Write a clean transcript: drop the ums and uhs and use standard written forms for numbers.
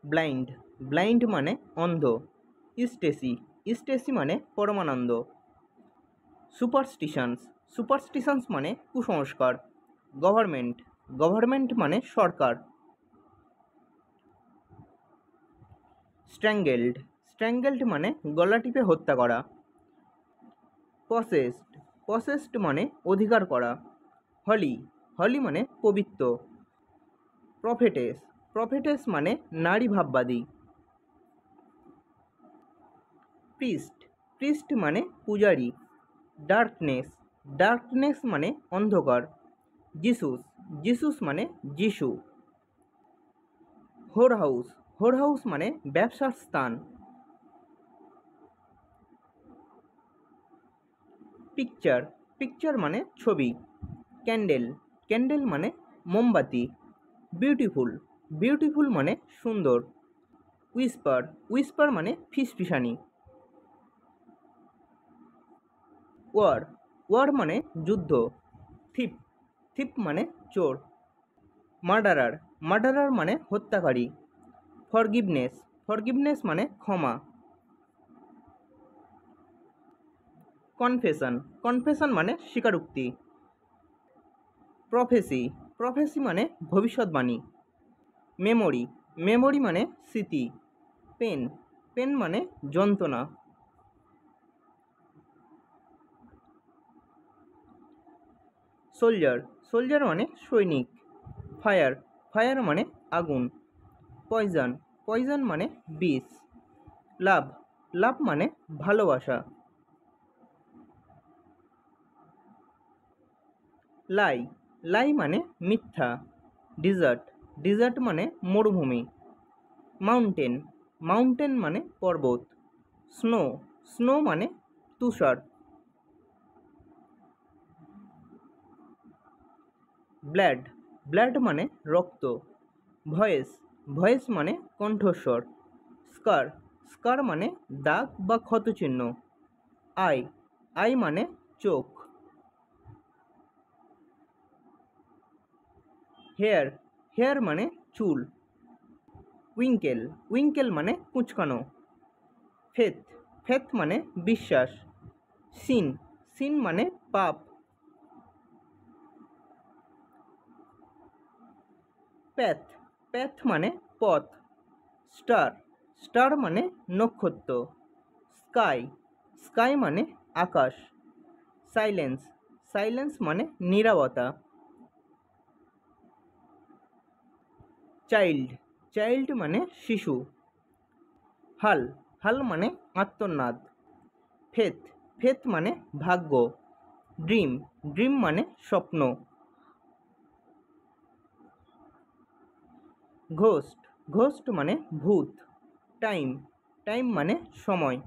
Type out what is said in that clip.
Blind, blind মানে অন্ধ। ইস্টেসি, ইস্টেসি মানে পরমানন্দ। সুপারস্টিশনস, সুপারস্টিশনস মানে কুসংস্কার। গভর্নমেন্ট, গভর্নমেন্ট মানে সরকার। স্ট্র্যাঙ্গেলড, স্ট্র্যাঙ্গেলড মানে গলা টিপে হত্যা করা। পসেসড, পসেসড মানে অধিকার করা। হলি, হলি মানে পবিত্র। প্রফেটেস, প্রফেটেস মানে নারী ভাববাদী। প্রিস্ট, প্রিস্ট মানে পূজারী। ডার্কনেস, ডার্কনেস মানে অন্ধকার। জিসুস, জিসুস মানে যিশু। হোর হাউস, হোর হাউস মানে ব্যবসার স্থান। পিকচার, পিকচার মানে ছবি। ক্যান্ডেল, ক্যান্ডেল মানে মোমবাতি। বিউটিফুল, বিউটিফুল মানে সুন্দর। উইসপার, উইসপার মানে ফিসফিসানি। ওয়ার, ওয়ার মানে যুদ্ধ। থিপ, থিপ মানে চোর। মার্ডারার, মার্ডারার মানে হত্যাকারী। ফরগিভনেস, ফরগিভনেস মানে ক্ষমা। কনফেশন, কনফেশন মানে স্বীকারোক্তি। প্রফেসি, প্রফেসি মানে ভবিষ্যৎবাণী। মেমোরি, মেমোরি মানে স্মৃতি। পেন, পেন মানে যন্ত্রণা। সোলজার, সোলজার মানে সৈনিক। ফায়ার, ফায়ার মানে আগুন। পয়জন, পয়জন মানে বিষ। লাভ, লাভ মানে ভালোবাসা। লাই, লাই মানে মিথ্যা। ডিজার্ট, ডিজার্ট মানে মরুভূমি। মাউন্টেন, মাউন্টেন মানে পর্বত। স্নো, স্নো মানে তুষার। ব্লাড, ব্লাড মানে রক্ত। ভয়েস, ভয়েস মানে কণ্ঠস্বর। স্কার, স্কার মানে দাগ বা ক্ষতচিহ্ন। আই, আই মানে চোখ। হেয়ার, হেয়ার মানে চুল। উইঙ্কেল, উইঙ্কেল মানে কুঁচকানো। ফেথ, ফেথ মানে বিশ্বাস। সিন, সিন মানে পাপ। প্যাথ, প্যাথ মানে পথ। স্টার, স্টার মানে নক্ষত্র। স্কাই, স্কাই মানে আকাশ। সাইলেন্স, সাইলেন্স মানে নীরবতা। চাইল্ড, চাইল্ড মানে শিশু। হাল, হাল মানে আত্মনাদ। ফেথ, ফেথ মানে ভাগ্য। ড্রিম, ড্রিম মানে স্বপ্ন। ঘোস্ট, ঘোস্ট মানে ভূত। টাইম, টাইম মানে সময়।